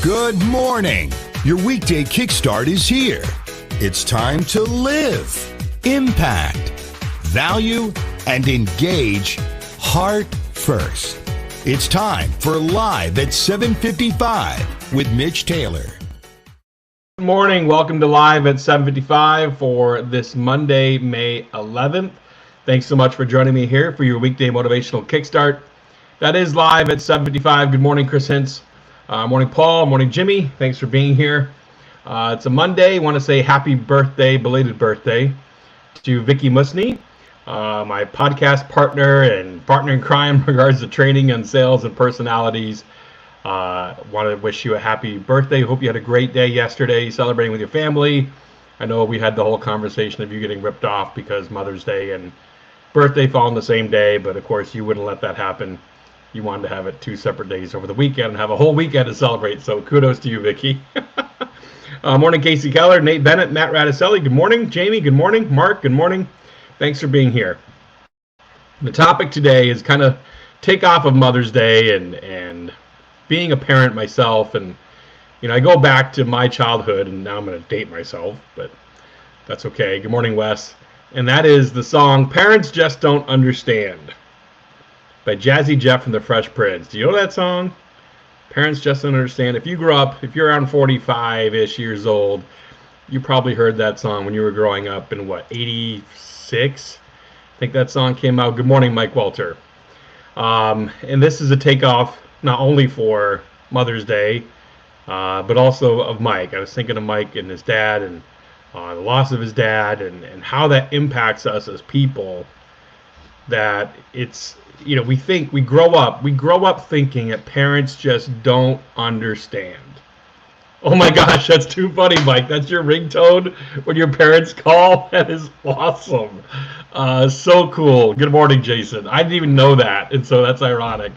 Good morning. Your weekday kickstart is here. It's time to live, impact, value, and engage heart first. It's time for Live at 7:55 with Mitch Taylor. Good morning. Welcome to Live at 7:55 for this Monday, May 11th. Thanks so much for joining me here for your weekday motivational kickstart. That is Live at 7:55. Good morning, Chris Hintz. Morning, Paul. Morning, Jimmy. Thanks for being here. It's a Monday. I want to say happy birthday, belated birthday, to Vicky Musney, my podcast partner and partner in crime in regards to training and sales and personalities. Want to wish you a happy birthday. Hope you had a great day yesterday celebrating with your family. I know we had the whole conversation of you getting ripped off because Mother's Day and birthday fall on the same day, but of course you wouldn't let that happen. You wanted to have it 2 separate days over the weekend and have a whole weekend to celebrate. So kudos to you, Vicky. Morning, Casey Keller, Nate Bennett, Matt Radicelli. Good morning, Jamie. Good morning, Mark. Good morning. Thanks for being here. The topic today is kind of take off of Mother's Day and being a parent myself. And, I go back to my childhood, and now I'm going to date myself, but that's okay. Good morning, Wes. And that is the song Parents Just Don't Understand by Jazzy Jeff from the Fresh Prince. Do you know that song? Parents Just Don't Understand. If you're around 45-ish years old, you probably heard that song when you were growing up in, 86? I think that song came out. Good morning, Mike Walter. And this is a takeoff not only for Mother's Day, but also of Mike. I was thinking of Mike and his dad and the loss of his dad and how that impacts us as people. That it's, we grow up thinking that parents just don't understand. Oh my gosh, that's too funny, Mike. That's your ringtone when your parents call? That is awesome. So cool. Good morning, Jason. I didn't even know that, and so that's ironic.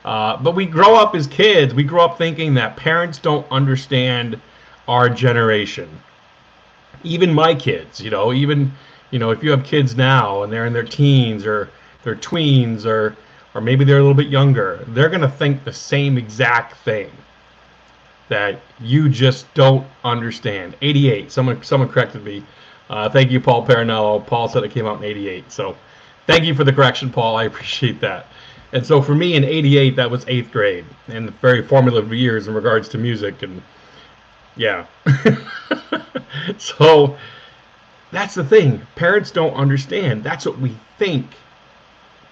But we grow up as kids. We grow up thinking that parents don't understand our generation. Even my kids, even, if you have kids now and they're in their teens or they're tweens or maybe they're a little bit younger, they're going to think the same exact thing, that you just don't understand. 88, someone corrected me. Thank you, Paul Parinello. Paul said it came out in 88. So thank you for the correction, Paul. I appreciate that. And so for me in 88, that was 8th grade and very formative years in regards to music. And yeah. So that's the thing. Parents don't understand. That's what we think.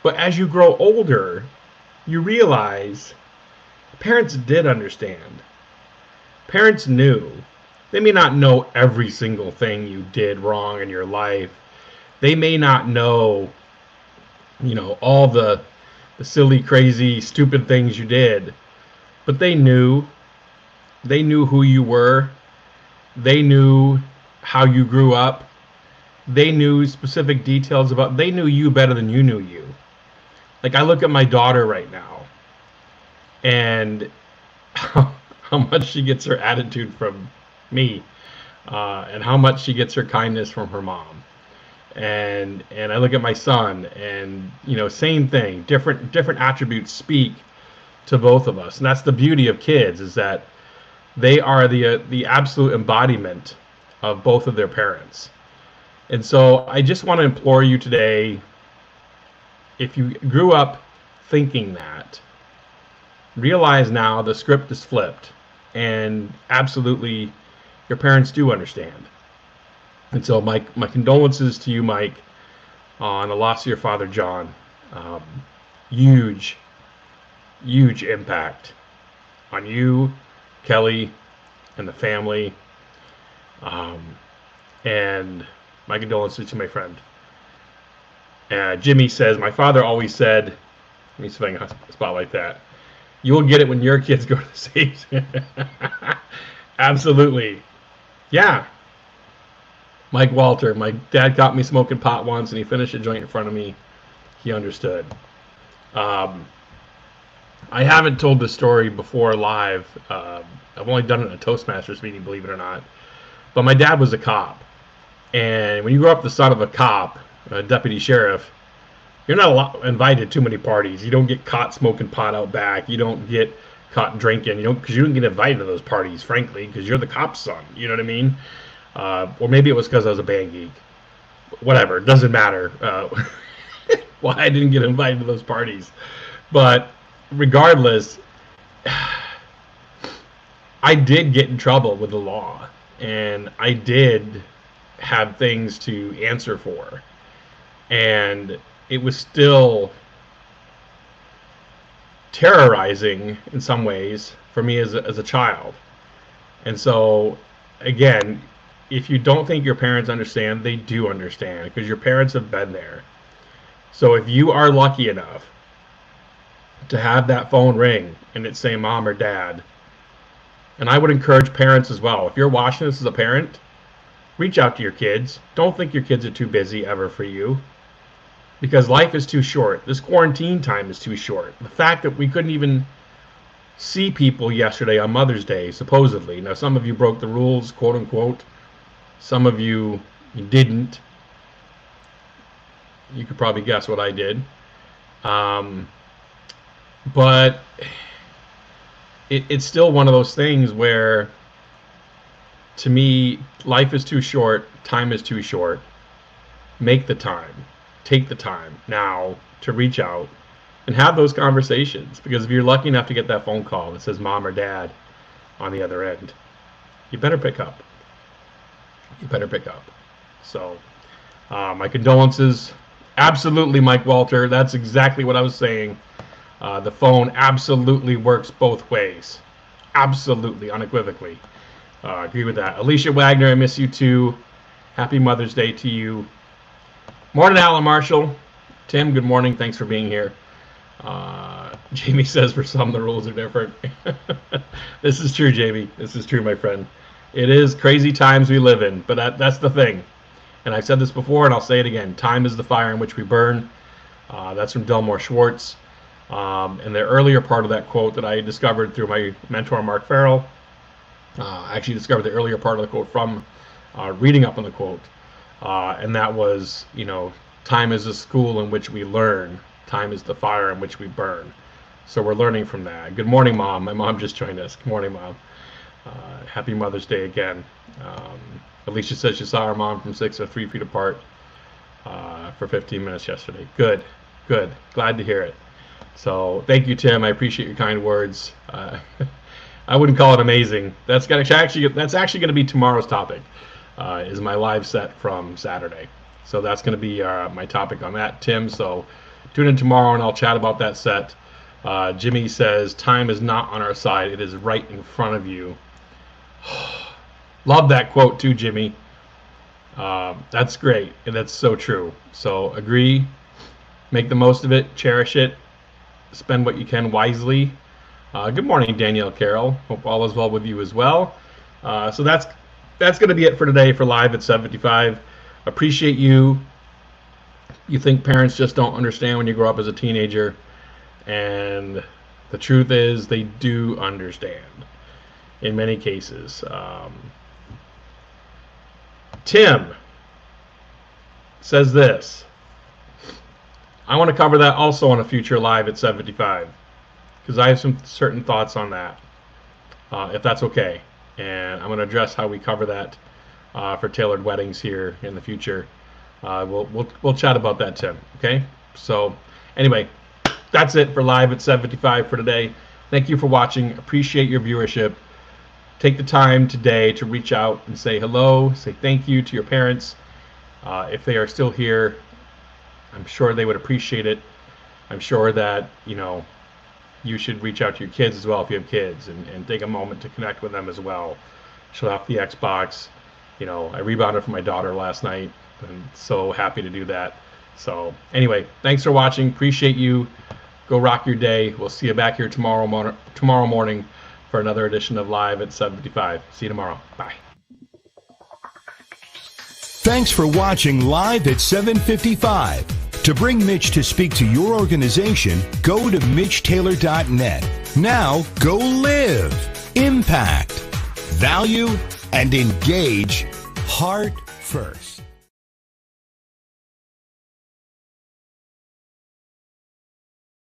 But as you grow older, you realize parents did understand. Parents knew. They may not know every single thing you did wrong in your life. They may not know, all the silly, crazy, stupid things you did. But they knew. They knew who you were. They knew how you grew up. They knew specific details they knew you better than you knew you. Like, I look at my daughter right now and how much she gets her attitude from me, and how much she gets her kindness from her mom. And I look at my son and, same thing, different attributes speak to both of us. And that's the beauty of kids, is that they are the absolute embodiment of both of their parents. And so I just want to implore you today, if you grew up thinking that, realize now the script is flipped, and absolutely your parents do understand. And so my condolences to you, Mike, on the loss of your father, John. Huge impact on you, Kelly, and the family. And my condolences to my friend. Jimmy says, my father always said, let me see if I can spotlight that, you'll get it when your kids go to the States. Absolutely. Yeah. Mike Walter, my dad got me smoking pot once and he finished a joint in front of me. He understood. I haven't told this story before live. I've only done it in a Toastmasters meeting, believe it or not. But my dad was a cop. And when you grow up the son of a cop, a deputy sheriff, you're not invited to too many parties. You don't get caught smoking pot out back. You don't get caught drinking, because you didn't get invited to those parties, frankly, because you're the cop's son. You know what I mean? Or maybe it was because I was a band geek. Whatever, it doesn't matter why I didn't get invited to those parties. But regardless, I did get in trouble with the law, and I did have things to answer for. And it was still terrorizing in some ways for me as a child. And so, again, if you don't think your parents understand, they do understand, because your parents have been there. So if you are lucky enough to have that phone ring and it say mom or dad, and I would encourage parents as well, if you're watching this as a parent, reach out to your kids. Don't think your kids are too busy ever for you, because life is too short. This quarantine time is too short. The fact that we couldn't even see people yesterday on Mother's Day, supposedly. Now, some of you broke the rules, quote unquote. Some of you didn't. You could probably guess what I did. But it's still one of those things where, to me, life is too short, time is too short. Make the time. Take the time now to reach out and have those conversations. Because if you're lucky enough to get that phone call that says mom or dad on the other end, you better pick up. You better pick up. So, my condolences. Absolutely, Mike Walter. That's exactly what I was saying. The phone absolutely works both ways. Absolutely, unequivocally. Agree with that. Alicia Wagner, I miss you too. Happy Mother's Day to you. Morning, Alan Marshall. Tim, good morning. Thanks for being here. Jamie says for some the rules are different. This is true, Jamie. This is true, my friend. It is crazy times we live in, but that's the thing. And I've said this before, and I'll say it again. Time is the fire in which we burn. That's from Delmore Schwartz. And the earlier part of that quote that I discovered through my mentor, Mark Farrell, I actually discovered the earlier part of the quote from reading up on the quote. And that was, time is a school in which we learn. Time is the fire in which we burn. So we're learning from that. Good morning, Mom. My mom just joined us. Good morning, Mom. Happy Mother's Day again. Alicia says she saw her mom from 6 or 3 feet apart for 15 minutes yesterday. Good. Glad to hear it. So thank you, Tim. I appreciate your kind words. I wouldn't call it amazing. That's actually going to be tomorrow's topic. Is my live set from Saturday. So that's going to be my topic on that, Tim. So tune in tomorrow and I'll chat about that set. Jimmy says, time is not on our side. It is right in front of you. Love that quote too, Jimmy. That's great. And that's so true. So agree. Make the most of it. Cherish it. Spend what you can wisely. Good morning, Danielle Carroll. Hope all is well with you as well. So that's going to be it for today for Live at 7:55. Appreciate you. You think parents just don't understand when you grow up as a teenager. And the truth is they do understand in many cases. Tim says this. I want to cover that also on a future Live at 7:55 because I have some certain thoughts on that, if that's okay. And I'm going to address how we cover that for tailored weddings here in the future. We'll chat about that, Tim. Okay. So anyway, that's it for Live at 7:55 for today. Thank you for watching. Appreciate your viewership. Take the time today to reach out and say hello, say thank you to your parents. If they are still here, I'm sure they would appreciate it. I'm sure that, you should reach out to your kids as well if you have kids and take a moment to connect with them as well. Shut off the Xbox. I rebounded from my daughter last night. I'm so happy to do that. So anyway, thanks for watching. Appreciate you. Go rock your day. We'll see you back here tomorrow morning for another edition of Live at 7:55. See you tomorrow. Bye. Thanks for watching Live at 7:55. To bring Mitch to speak to your organization, go to MitchTaylor.net. Now go live, impact, value, and engage heart first.